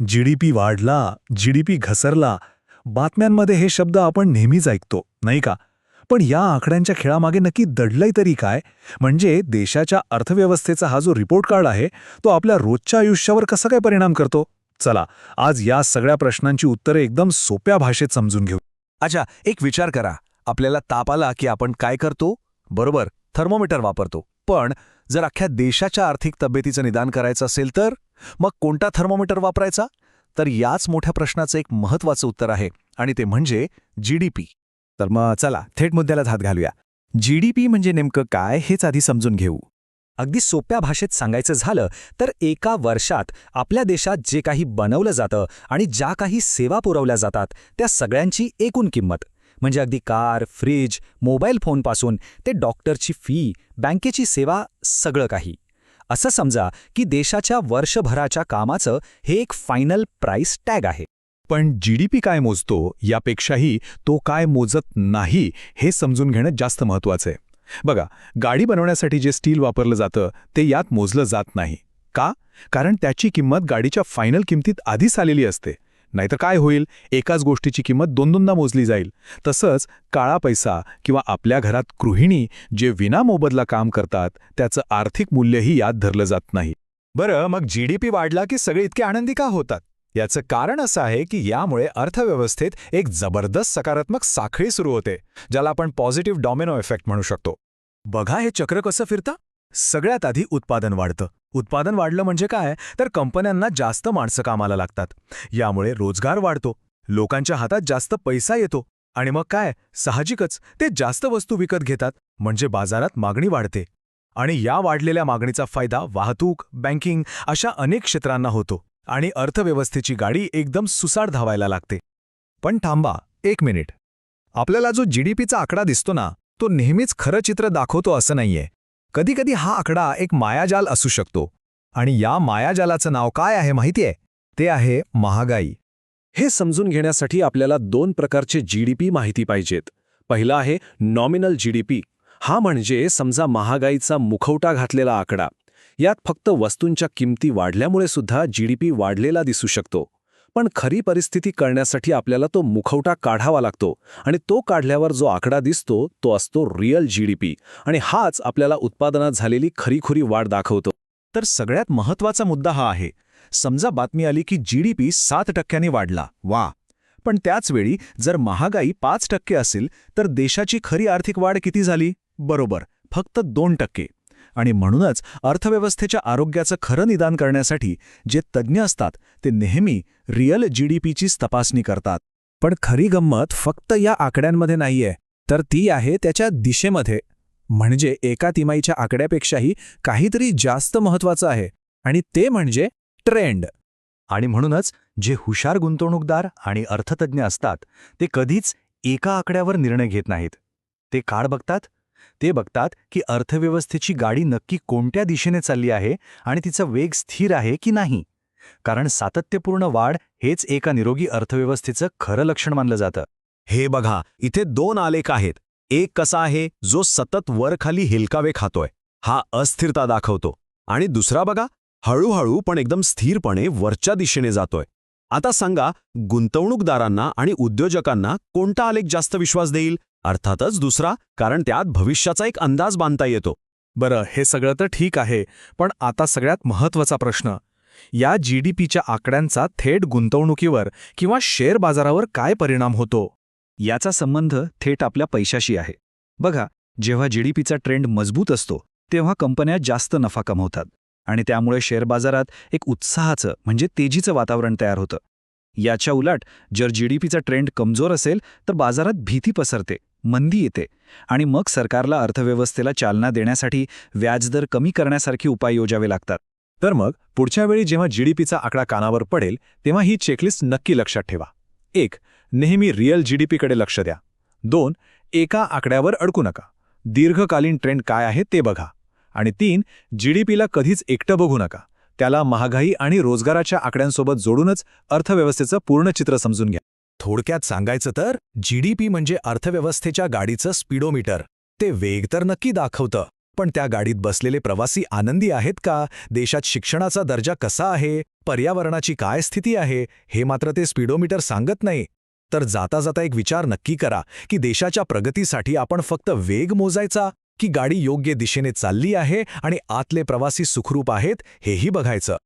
GDP वाढला, GDP घसरला. बातम्यांमध्ये हे शब्द आपण नेहमीच ऐकतो, नाही का? पण या आकड्यांच्या खेळामागे नक्की दडलंय तरी काय? म्हणजे देशाच्या अर्थव्यवस्थेचा हा जो रिपोर्ट कार्ड आहे, तो आपल्या रोजच्या आयुष्यावर कसा काय परिणाम करतो? चला, आज या सगळ्या प्रश्नांची उत्तरे एकदम सोप्या भाषेत समजून घेऊ. अच्छा, एक विचार करा. आपल्याला ताप आला की आपण काय करतो? बरोबर, थर्मोमीटर वापरतो. पण जर अख्ख्या देशाच्या आर्थिक तब्येतीचं निदान करायचं असेल तर मग कोणता थर्मोमीटर वापरायचा? तर याच मोठ्या प्रश्नाचं एक महत्त्वाचं उत्तर आहे, आणि ते म्हणजे जीडीपी. तर मग चला थेट मुद्द्याला हात घालूया. जीडीपी म्हणजे नेमकं काय हेच आधी समजून घेऊ. अगदी सोप्या भाषेत सांगायचं झालं तर एका वर्षात आपल्या देशात जे काही बनवलं जातं आणि ज्या काही सेवा पुरवल्या जातात त्या सगळ्यांची एकूण किंमत. म्हणजे अगदी कार, फ्रीज, मोबाईल फोनपासून ते डॉक्टरची फी, बँकेची सेवा, सगळं काही. असं समजा की देशाच्या वर्षभराच्या कामाचं हे एक फायनल प्राइस टॅग आहे. पण जीडीपी काय मोजतो यापेक्षाही तो काय मोजत नाही हे समजून घेणं जास्त महत्त्वाचं आहे. बघा, गाडी बनवण्यासाठी जे स्टील वापरलं जातं ते यात मोजलं जात नाही. का? कारण त्याची किंमत गाडीच्या फायनल किमतीत आधीच आलेली असते. नाहीतर काय होईल, एकाच गोष्टीची किंमत दोन-दोनदा मोजली जाईल. तसंच काळा पैसा किंवा आपल्या घरात गृहिणी जे विनामोबदला काम करतात त्याचं आर्थिक मूल्यही यात धरलं जात नाही. बरं, मग जीडीपी वाढला की सगळे इतके आनंदी का होतात? याचं कारण असं आहे की यामुळे अर्थव्यवस्थेत एक जबरदस्त सकारात्मक साखळी सुरू होते, ज्याला आपण पॉझिटिव्ह डॉमिनो इफेक्ट म्हणू शकतो. बघा हे चक्र कसं फिरतं. सगळ्यात आधी उत्पादन वाढतं. उत्पादन वाढलं म्हणजे काय, तर कंपन्यांना जास्त माणसं कामाला लागतात. यामुळे रोजगार वाढतो, लोकांच्या हातात जास्त पैसा येतो, आणि मग काय, साहजिकच ते जास्त वस्तू विकत घेतात, म्हणजे बाजारात मागणी वाढते. आणि या वाढलेल्या मागणीचा फायदा वाहतूक, बँकिंग अशा अनेक क्षेत्रांना होतो, आणि अर्थव्यवस्थेची गाडी एकदम सुसाट धावायला लागते. पण थांबा, एक मिनिट. आपल्याला जो जीडीपीचा आकडा दिसतो ना, तो नेहमीच खरं चित्र दाखवतो असं नाहीये. कधीकधी हा आकडा एक मायाजाल असू शकतो. आणि या मायाजालाचं नाव काय आहे माहितीये? ते आहे महागाई. हे समजून घेण्यासाठी आपल्याला दोन प्रकारचे जीडीपी माहिती पाहिजेत. पहिला आहे नॉमिनल जीडीपी. हा म्हणजे समजा महागाईचा मुखवटा घातलेला आकडा. यात फक्त वस्तूंच्या किमती वाढल्यामुळे सुद्धा जीडीपी वाढलेला दिसू शकतो. पण खरी परिस्थिती कळण्यासाठी आपल्याला तो मुखवटा काढावा लागतो, आणि तो काढल्यावर जो आकडा दिसतो तो असतो रिअल जीडीपी, आणि हाच आपल्याला उत्पादनात झालेली खरीखुरी वाढ दाखवतो. तर सगळ्यात महत्त्वाचा मुद्दा हा आहे. समजा बातमी आली की जीडीपी 7% वाढला, वा. पण त्याचवेळी जर महागाई 5% असेल तर देशाची खरी आर्थिक वाढ किती झाली? बरोबर, फक्त 2%. आणि म्हणूनच अर्थव्यवस्थेच्या आरोग्याचं खरं निदान करण्यासाठी जे तज्ज्ञ असतात ते नेहमी रिअल जीडीपीचीच तपासणी करतात. पण खरी गंमत फक्त या आकड्यांमध्ये नाहीये, तर ती आहे त्याच्या दिशेमध्ये. म्हणजे एका तिमाहीच्या आकड्यापेक्षाही काहीतरी जास्त महत्त्वाचं आहे, आणि ते म्हणजे ट्रेंड. आणि म्हणूनच जे हुशार गुंतवणूकदार आणि अर्थतज्ञ असतात ते कधीच एका आकड्यावर निर्णय घेत नाहीत. ते काळ बघतात. ते बघतात की अर्थव्यवस्थेची गाडी नक्की कोणत्या दिशेने चालली आहे आणि तिचा वेग स्थिर आहे की नाही. कारण सातत्यपूर्ण वाढ हेच एका निरोगी अर्थव्यवस्थेचं खरं लक्षण मानलं जातं. हे बघा, इथे 2 आलेख आहेत. एक कसा आहे, जो सतत वर-खाली हेलकावे खातोय, हा अस्थिरता दाखवतो. आणि दुसरा बघा, हळूहळू पण एकदम स्थिरपणे वरच्या दिशेने जातोय. आता सांगा, गुंतवणूकदारांना आणि उद्योजकांना कोणता आलेख जास्त विश्वास देईल? अर्थातच दुसरा, कारण त्यात भविष्याचा एक अंदाज बांधता येतो. बरं, हे सगळं तर ठीक आहे, पण आता सगळ्यात महत्त्वाचा प्रश्न, या जीडीपीच्या आकड्यांचा थेट गुंतवणुकीवर किंवा शेअर बाजारावर काय परिणाम होतो? याचा संबंध थेट आपल्या पैशाशी आहे. बघा, जेव्हा जीडीपीचा ट्रेंड मजबूत असतो तेव्हा कंपन्या जास्त नफा कमवतात, आणि त्यामुळे शेअर बाजारात एक उत्साहाचं म्हणजे तेजीचं वातावरण तयार होतं. याच्या उलट जर जीडीपीचा ट्रेंड कमजोर असेल तर बाजारात भीती पसरते, मंदी येते, आणि मग सरकारला अर्थव्यवस्थेला चालना देण्यासाठी व्याजदर कमी करण्यासारखे उपाय योजावे लागतात. तर मग पुढच्या वेळी जेव्हा जीडीपीचा आकडा कानावर पडेल तेव्हा ही चेकलिस्ट नक्की लक्षात ठेवा. 1. नेहमी रिअल जीडीपीकडे लक्ष द्या. 2. एका आकड्यावर अडकू नका. दीर्घकालीन ट्रेंड काय आहे ते बघा. आणि 3. जीडीपीला कधीच एकटं बघू नका. त्याला महागाई आणि रोजगाराच्या आकड्यांसोबत जोडूनच अर्थव्यवस्थेचं पूर्ण चित्र समजून घ्या. थोडक्यात सांगायचं तर जीडीपी म्हणजे अर्थव्यवस्थेच्या गाडीचं स्पीडोमीटर. ते वेग तर नक्की दाखवतं, पण त्या गाडीत बसलेले प्रवासी आनंदी आहेत का? देशात शिक्षणाचा दर्जा कसा आहे? पर्यावरणाची काय स्थिती आहे? हे मात्र ते स्पीडोमीटर सांगत नाही. तर जाता जाता एक विचार नक्की करा की देशाच्या प्रगतीसाठी आपण फक्त वेग मोजायचा की गाडी योग्य दिशेने चालली आहे आणि आतले प्रवासी सुखरूप आहेत हेही बघायचं.